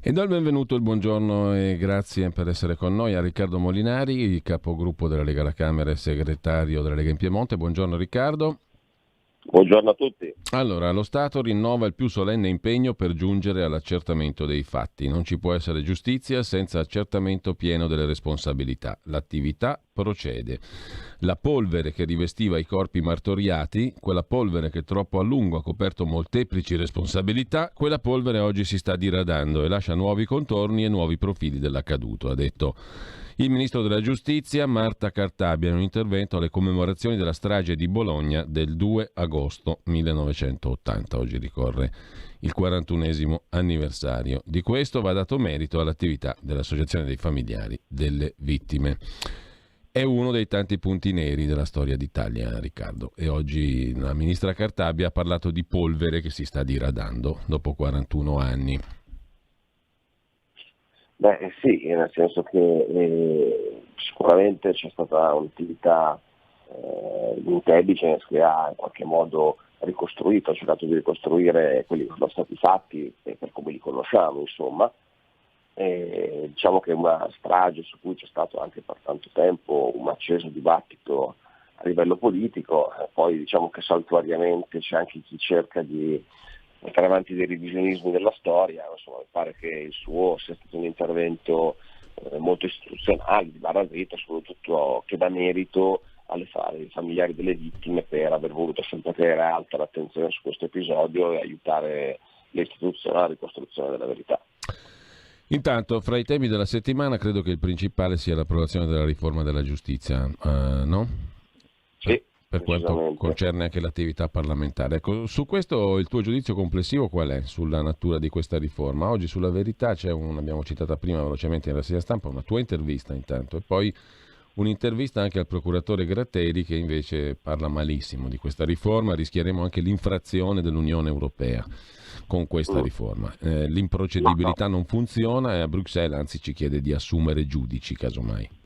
E do il benvenuto, il buongiorno e grazie per essere con noi a Riccardo Molinari, capogruppo della Lega alla Camera e segretario della Lega in Piemonte. Buongiorno Riccardo. Buongiorno a tutti. Allora, lo Stato rinnova il più solenne impegno per giungere all'accertamento dei fatti. Non ci può essere giustizia senza accertamento pieno delle responsabilità. L'attività procede. La polvere che rivestiva i corpi martoriati, quella polvere che troppo a lungo ha coperto molteplici responsabilità, quella polvere oggi si sta diradando e lascia nuovi contorni e nuovi profili dell'accaduto, ha detto il ministro della Giustizia Marta Cartabia in un intervento alle commemorazioni della strage di Bologna del 2 agosto 1980. Oggi ricorre il 41esimo anniversario. Di questo va dato merito all'attività dell'Associazione dei familiari delle vittime. È uno dei tanti punti neri della storia d'Italia, Riccardo, e oggi la ministra Cartabia ha parlato di polvere che si sta diradando dopo 41 anni. Beh sì, nel senso che sicuramente c'è stata un'attività intelligence che ha in qualche modo ricostruito, ha cercato di ricostruire quelli che sono stati i fatti per come li conosciamo, insomma. Diciamo che è una strage su cui c'è stato anche per tanto tempo un acceso dibattito a livello politico, poi diciamo che saltuariamente c'è anche chi cerca di portare avanti dei revisionismi della storia, insomma, mi pare che il suo sia stato un intervento molto istituzionale, di barra dritta, soprattutto che dà merito ai familiari delle vittime per aver voluto sempre tenere alta l'attenzione su questo episodio e aiutare le istituzioni alla ricostruzione della verità. Intanto, fra i temi della settimana, credo che il principale sia l'approvazione della riforma della giustizia, no? Sì, Per quanto concerne anche l'attività parlamentare. Ecco, su questo il tuo giudizio complessivo qual è sulla natura di questa riforma? Oggi sulla Verità c'è abbiamo citata prima velocemente in rassegna stampa, una tua intervista intanto, e poi un'intervista anche al procuratore Gratteri che invece parla malissimo di questa riforma. Rischieremo anche l'infrazione dell'Unione Europea con questa riforma. L'improcedibilità non funziona e a Bruxelles anzi ci chiede di assumere giudici casomai.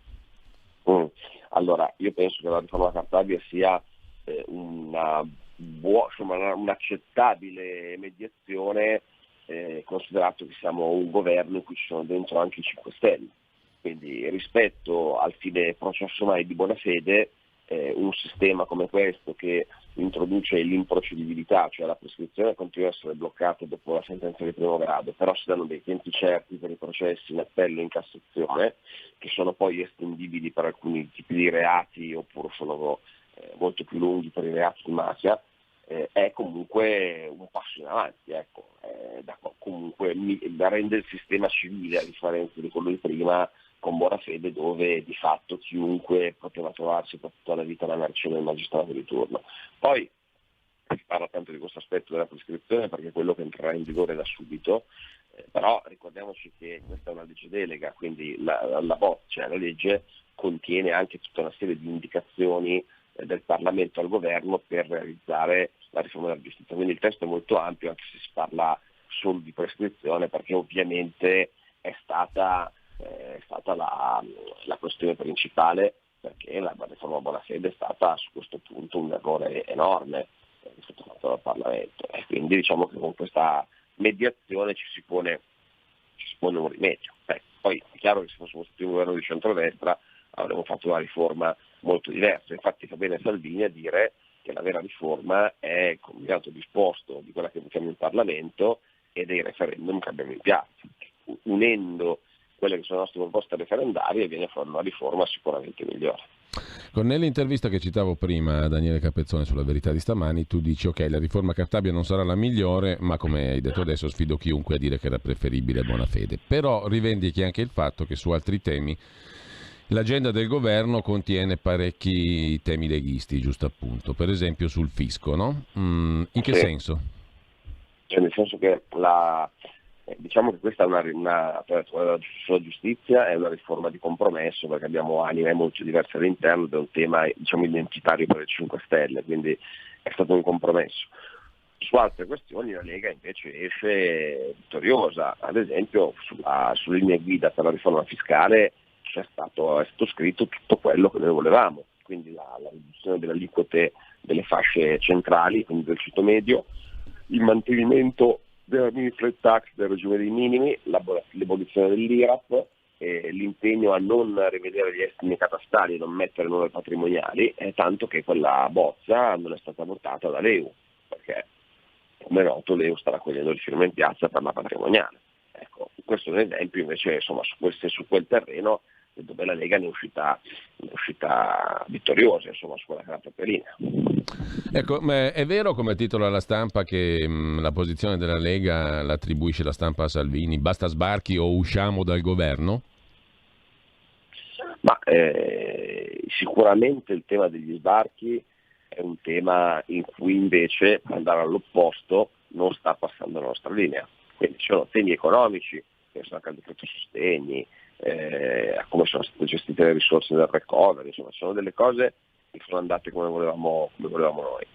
Allora, io penso che la riforma Cartabia sia un'accettabile mediazione, considerato che siamo un governo in cui ci sono dentro anche i 5 Stelle. Quindi rispetto al fine processo mai di buona fede, un sistema come questo che introduce l'improcedibilità, cioè la prescrizione continua a essere bloccata dopo la sentenza di primo grado, però si danno dei tempi certi per i processi in appello e in Cassazione, che sono poi estendibili per alcuni tipi di reati oppure sono molto più lunghi per i reati di mafia, è comunque un passo in avanti, ecco. Comunque rende il sistema civile, a differenza di quello di prima, con buona fede, dove di fatto chiunque poteva trovarsi per tutta la vita alla merce del magistrato di turno. Poi si parla tanto di questo aspetto della prescrizione perché è quello che entrerà in vigore da subito, però ricordiamoci che questa è una legge delega, quindi la bozza, la legge, contiene anche tutta una serie di indicazioni del Parlamento al governo per realizzare la riforma della giustizia. Quindi il testo è molto ampio, anche se si parla solo di prescrizione, perché ovviamente è stata la questione principale, perché la riforma buona fede è stata su questo punto un errore enorme che è stato fatto dal Parlamento, e quindi diciamo che con questa mediazione ci si pone un rimedio. Poi è chiaro che se fossimo stati un governo di centrodestra avremmo fatto una riforma molto diversa, infatti fa bene Salvini a dire che la vera riforma è il combinato disposto di quella che votiamo in Parlamento e dei referendum che abbiamo in piazza. Unendo quelle che sono le nostre proposte referendarie viene fuori una riforma sicuramente migliore. Nell'intervista che citavo prima a Daniele Capezzone sulla Verità di stamani, tu dici ok, la riforma Cartabia non sarà la migliore, ma come hai detto adesso sfido chiunque a dire che era preferibile a buona fede. Però rivendichi anche il fatto che su altri temi l'agenda del governo contiene parecchi temi leghisti, giusto appunto, per esempio sul fisco, no? In che senso? Nel senso che diciamo che questa è sulla giustizia è una riforma di compromesso, perché abbiamo anime molto diverse all'interno, ed è un tema diciamo identitario per le 5 Stelle, quindi è stato un compromesso. Su altre questioni la Lega invece esce vittoriosa, ad esempio sulle linee guida per la riforma fiscale è stato scritto tutto quello che noi volevamo, quindi la riduzione delle aliquote delle fasce centrali, quindi del ceto medio, il mantenimento della mini flat tax, del regime dei minimi, l'abolizione dell'IRAP, l'impegno a non rivedere gli estimi catastali e non mettere nuove patrimoniali, tanto che quella bozza non è stata votata dall'EU, perché come è noto l'EU sta raccogliendo le firme in piazza per la patrimoniale. Ecco, questo è un esempio invece, insomma, su quel terreno dove la Lega ne è uscita vittoriosa, insomma, su quella che è la propria linea. Ecco, ma è vero, come titola la stampa, che la posizione della Lega l'attribuisce la stampa a Salvini, basta sbarchi o usciamo dal governo? Ma sicuramente il tema degli sbarchi è un tema in cui invece, per andare all'opposto, non sta passando la nostra linea. Quindi ci sono temi economici, penso anche al decreto sostegni, a come sono state gestite le risorse del recovery, insomma ci sono delle cose che sono andate come volevamo noi,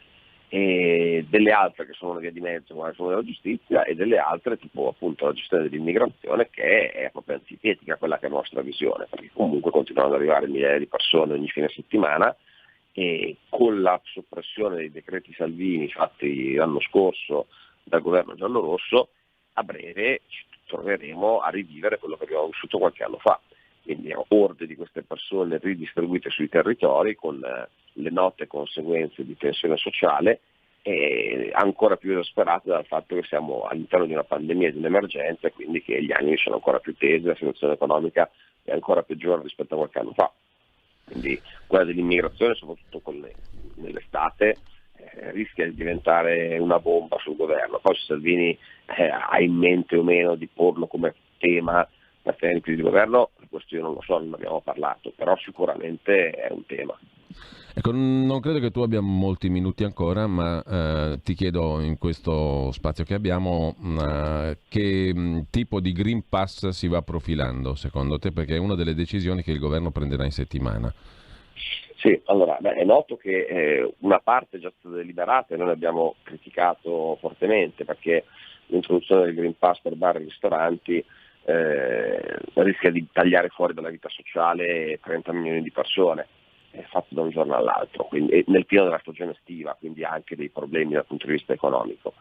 e delle altre che sono una via di mezzo come la riforma della giustizia, e delle altre tipo appunto la gestione dell'immigrazione, che è proprio antitetica a quella che è la nostra visione, perché comunque continuano ad arrivare migliaia di persone ogni fine settimana, e con la soppressione dei decreti Salvini fatti l'anno scorso dal governo giallorosso, a breve ci troveremo a rivivere quello che abbiamo vissuto qualche anno fa, quindi orde di queste persone ridistribuite sui territori con le note conseguenze di tensione sociale, e ancora più esasperate dal fatto che siamo all'interno di una pandemia, di un'emergenza, e quindi che gli anni sono ancora più tesi, la situazione economica è ancora peggiore rispetto a qualche anno fa. Quindi quella dell'immigrazione, soprattutto nell'estate, rischia di diventare una bomba sul governo. Poi se Salvini ha in mente o meno di porlo come tema per tenere in piedi il governo, questo io non lo so, non abbiamo parlato, però sicuramente è un tema. Ecco, non credo che tu abbia molti minuti ancora, ma ti chiedo in questo spazio che abbiamo che tipo di Green Pass si va profilando secondo te, perché è una delle decisioni che il governo prenderà in settimana. Sì, allora è noto che una parte è già stata deliberata e noi l'abbiamo criticato fortemente, perché l'introduzione del Green Pass per bar e ristoranti rischia di tagliare fuori dalla vita sociale 30 milioni di persone, fatto da un giorno all'altro, quindi nel pieno della stagione estiva, quindi anche dei problemi dal punto di vista economico.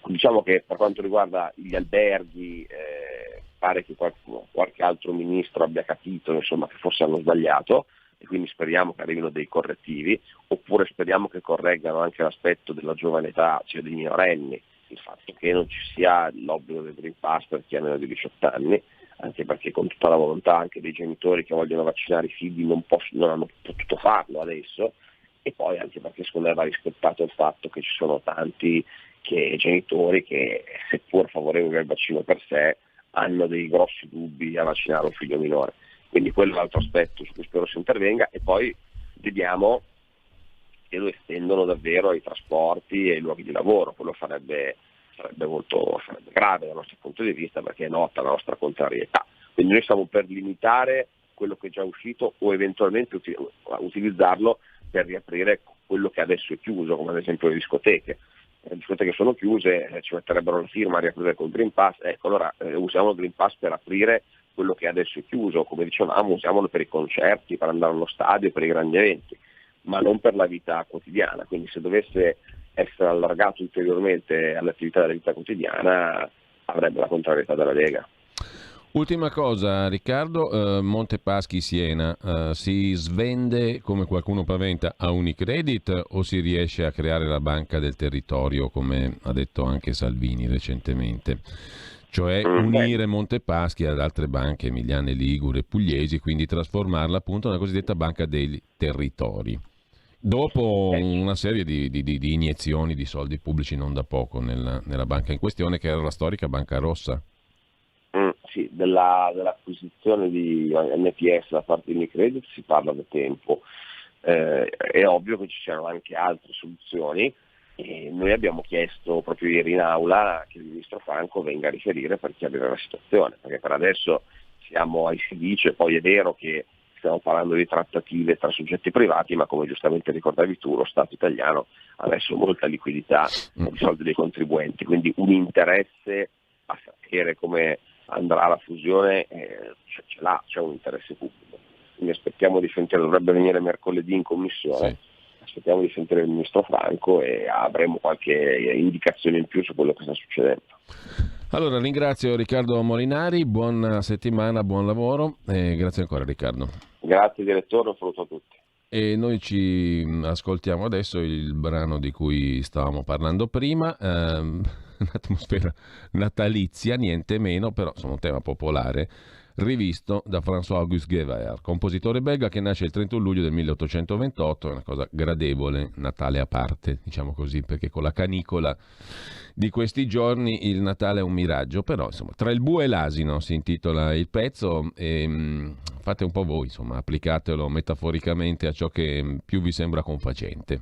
Diciamo che per quanto riguarda gli alberghi, pare che qualche altro ministro abbia capito, insomma, che forse hanno sbagliato, e quindi speriamo che arrivino dei correttivi, oppure speriamo che correggano anche l'aspetto della giovane età, cioè dei minorenni, il fatto che non ci sia l'obbligo del Green Pass per chi ha meno di 18 anni, anche perché con tutta la volontà anche dei genitori che vogliono vaccinare i figli non hanno potuto farlo adesso, e poi anche perché secondo me va rispettato il fatto che ci sono tanti genitori che, seppur favorevoli al vaccino per sé, hanno dei grossi dubbi a vaccinare un figlio minore. Quindi quello è l'altro aspetto su cui spero si intervenga, e poi vediamo che lo estendono davvero ai trasporti e ai luoghi di lavoro. Quello sarebbe grave dal nostro punto di vista, perché è nota la nostra contrarietà. Quindi noi stiamo per limitare quello che è già uscito, o eventualmente utilizzarlo per riaprire quello che adesso è chiuso, come ad esempio le discoteche. Le discoteche sono chiuse, ci metterebbero la firma a riaprire col Green Pass. Ecco, allora usiamo il Green Pass per aprire quello che adesso è chiuso, come dicevamo, usiamolo per i concerti, per andare allo stadio, per i grandi eventi, ma non per la vita quotidiana. Quindi se dovesse essere allargato ulteriormente all'attività della vita quotidiana, avrebbe la contrarietà della Lega. Ultima cosa, Riccardo, Montepaschi Siena si svende, come qualcuno paventa, a Unicredit, o si riesce a creare la banca del territorio, come ha detto anche Salvini recentemente? Cioè unire Montepaschi ad altre banche emiliane, ligure, pugliesi, quindi trasformarla appunto nella cosiddetta banca dei territori. Dopo una serie di iniezioni di soldi pubblici non da poco nella banca in questione, che era la storica Banca Rossa. Sì, dell'acquisizione di NPS da parte di Unicredit si parla da tempo. È ovvio che ci siano anche altre soluzioni, e noi abbiamo chiesto proprio ieri in aula che il ministro Franco venga a riferire per chiarire la situazione, perché per adesso siamo ai si dice. Poi è vero che stiamo parlando di trattative tra soggetti privati, ma come giustamente ricordavi tu, lo Stato italiano ha messo molta liquidità di soldi dei contribuenti, quindi un interesse a sapere come andrà la fusione ce l'ha, c'è un interesse pubblico. Quindi aspettiamo di sentire, dovrebbe venire mercoledì in commissione, sì, aspettiamo di sentire il ministro Franco e avremo qualche indicazione in più su quello che sta succedendo. Allora ringrazio Riccardo Molinari, buona settimana, buon lavoro e grazie ancora Riccardo. Grazie direttore, un saluto a tutti. E noi ci ascoltiamo adesso il brano di cui stavamo parlando prima, un'atmosfera natalizia, niente meno, però insomma un tema popolare, rivisto da François-Auguste Gevaert, compositore belga che nasce il 31 luglio del 1828, è una cosa gradevole, Natale a parte, diciamo così, perché con la canicola di questi giorni il Natale è un miraggio, però insomma tra il bue e l'asino si intitola il pezzo e fate un po' voi, insomma applicatelo metaforicamente a ciò che più vi sembra confacente.